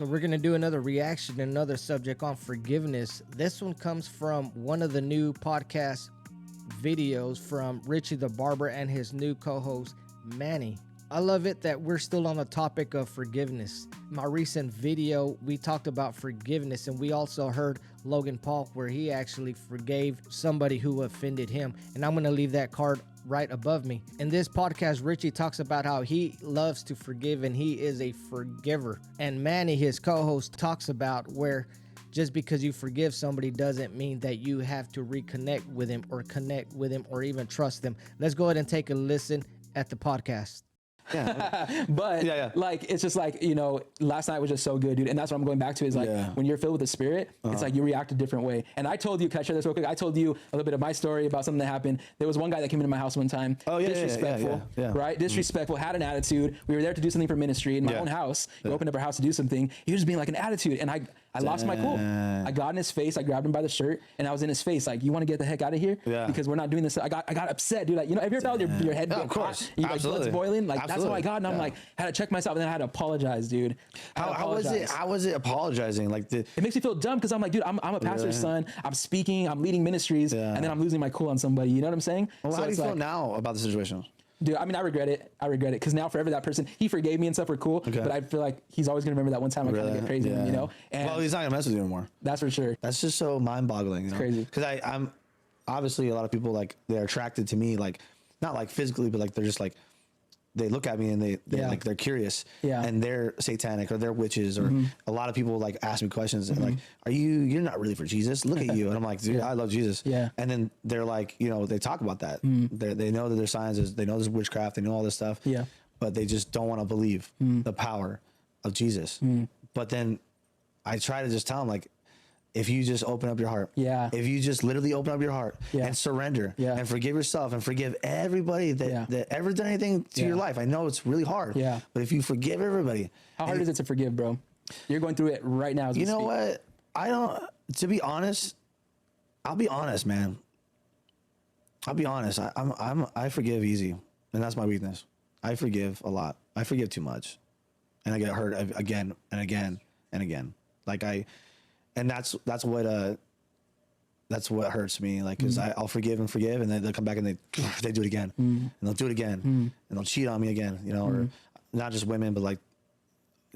So we're going to do another reaction, another subject on forgiveness. This one comes from one of the new podcast videos from Richie the Barber and his new co-host, Manny. I love it that we're still on the topic of forgiveness. My recent video, we talked about forgiveness, and we also heard Logan Paul where he actually forgave somebody who offended him. And I'm going to leave that card right above me. In this podcast, Richie talks about how he loves to forgive and he is a forgiver. And Manny, his co-host, talks about where just because you forgive somebody doesn't mean that you have to reconnect with him or connect with him or even trust them. Let's go ahead and take a listen at the podcast. Yeah. But like, it's just like, you know, last night was just so good, dude. And that's what I'm going back to is like, when you're filled with the Spirit, it's like you react a different way. And I told you, can I share this real quick? I told you a little bit of my story about something that happened. There was one guy that came into my house one time, disrespectful, right? Disrespectful, had an attitude. We were there to do something for ministry in my own house. He opened up our house to do something. He was being like an attitude. And I lost my cool. I got in his face. I grabbed him by the shirt and I was in his face. Like, you want to get the heck out of here? Because we're not doing this. I got upset, dude. Like, you know, have you ever felt your head get hot? You like blood's boiling? Like, that's what I got. And I'm like, had to check myself and then I had to apologize, dude. How was it apologizing? Like, it makes me feel dumb because I'm like, dude, I'm a pastor's son. I'm speaking, I'm leading ministries, and then I'm losing my cool on somebody. You know what I'm saying? Well, how do you feel now about the situation? Dude, I mean, I regret it. Because now forever that person, he forgave me and stuff, we're cool. But I feel like he's always going to remember that one time I kind of get crazy, you know? And well, he's not going to mess with you anymore. That's for sure. That's just so mind-boggling. It's crazy. Because I'm obviously a lot of people, like, they're attracted to me, like, not like physically, but like they're just like, they look at me and they're like, they're curious and they're satanic or they're witches or a lot of people like ask me questions and like, you're not really for Jesus. Look at you. And I'm like, dude, I love Jesus. And then they're like, you know, they talk about that. They know that there's signs, they know there's witchcraft, they know all this stuff, but they just don't want to believe the power of Jesus. But then I try to just tell them, like, if you just open up your heart, if you just literally open up your heart and surrender and forgive yourself and forgive everybody that ever done anything to your life. I know it's really hard, but if you forgive everybody. How hard is it to forgive, bro? You're going through it right now. You know what? To be honest, I'll be honest, man. I'll be honest. I forgive easy, and that's my weakness. I forgive a lot. I forgive too much, and I get hurt again and again and again. Like and that's what hurts me. Like, cause I'll forgive, and then they'll come back and they do it again, and they'll do it again, and they'll cheat on me again, you know, or not just women, but like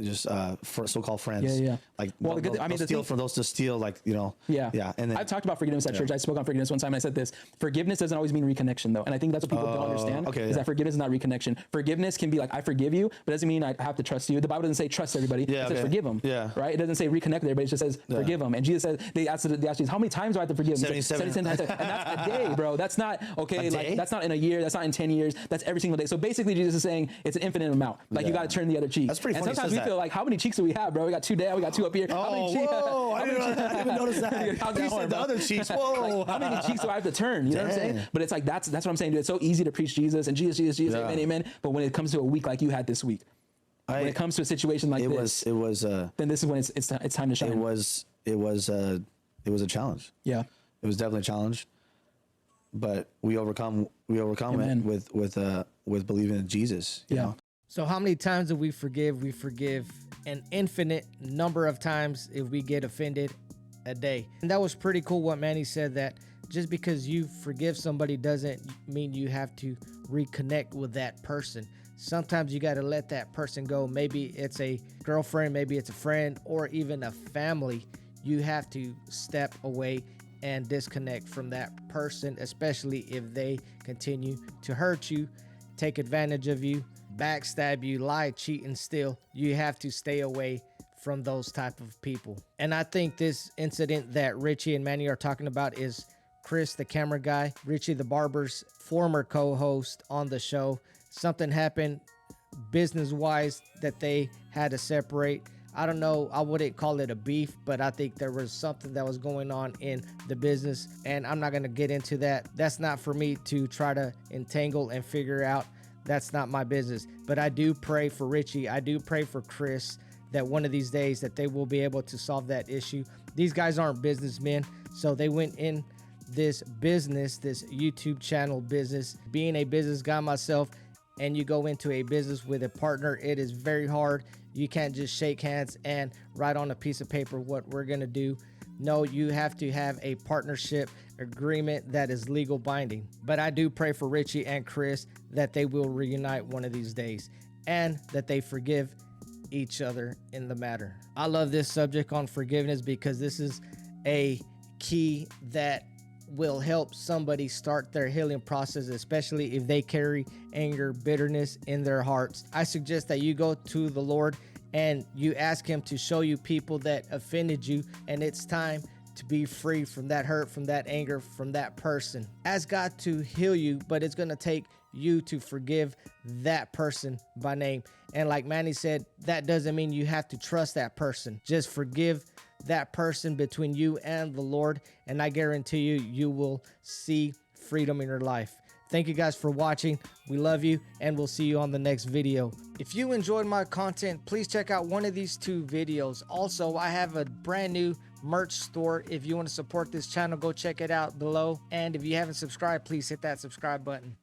just for so-called friends. Like, well, they'll steal from those to steal, like, you know. And then I've talked about forgiveness at church. I spoke on forgiveness one time and I said this: forgiveness doesn't always mean reconnection, though. And I think that's what people don't understand. Is that forgiveness is not reconnection. Forgiveness can be like, I forgive you, but it doesn't mean I have to trust you. The Bible doesn't say trust everybody. It says forgive them. Right? It doesn't say reconnect with everybody. It just says forgive them. And Jesus says, they asked Jesus, how many times do I have to forgive them? 77 times. And that's a day, bro. That's not like, that's not in a year. That's not in 10 years. That's every single day. So basically Jesus is saying it's an infinite amount. Like, you got to turn the other cheek. That's pretty funny. And sometimes we feel like, how many cheeks do we have, bro? We got two down, we got two up here. I didn't even notice that. You said the other cheeks. Whoa. Like, how many cheeks do I have to turn? You know what I'm saying? But it's like, that's what I'm saying, dude. It's so easy to preach Jesus and Jesus, amen, amen. But when it comes to a week like you had this week, when it comes to a situation like this, then this is when it's time to shine. It was a challenge. Yeah. It was definitely a challenge. But we overcome Amen. it with believing in Jesus. You know? So how many times do we forgive? We forgive an infinite number of times if we get offended a day. And that was pretty cool what Manny said, that just because you forgive somebody doesn't mean you have to reconnect with that person. Sometimes you got to let that person go. Maybe it's a girlfriend, maybe it's a friend, or even a family. You have to step away and disconnect from that person, especially if they continue to hurt you, take advantage of you, backstab you, lie, cheat, and steal. You have to stay away from those type of people. And I think this incident that Richie and Manny are talking about is Chris, the camera guy, Richie the Barber's former co-host on the show. Something happened business-wise that they had to separate. I don't know, I wouldn't call it a beef, but I think there was something that was going on in the business, and I'm not going to get into that. That's not for me to try to entangle and figure out. That's not my business. But I do pray for Richie. I do pray for Chris that one of these days that they will be able to solve that issue. These guys aren't businessmen, so they went in this business, this YouTube channel business. Being a business guy myself, and you go into a business with a partner, it is very hard. You can't just shake hands and write on a piece of paper what we're going to do. No, you have to have a partnership agreement that is legal binding. But I do pray for Richie and Chris that they will reunite one of these days and that they forgive each other in the matter. I love this subject on forgiveness because this is a key that will help somebody start their healing process, especially if they carry anger, bitterness in their hearts. I suggest that you go to the Lord and you ask him to show you people that offended you, and it's time to be free from that hurt, from that anger, from that person. Ask God to heal you, but it's going to take you to forgive that person by name. And like Manny said, that doesn't mean you have to trust that person. Just forgive that person between you and the Lord, and I guarantee you, you will see freedom in your life. Thank you guys for watching. We love you, and we'll see you on the next video. If you enjoyed my content, please check out one of these 2 videos. Also, I have a brand new merch store. If you want to support this channel, go check it out below. And if you haven't subscribed, please hit that subscribe button.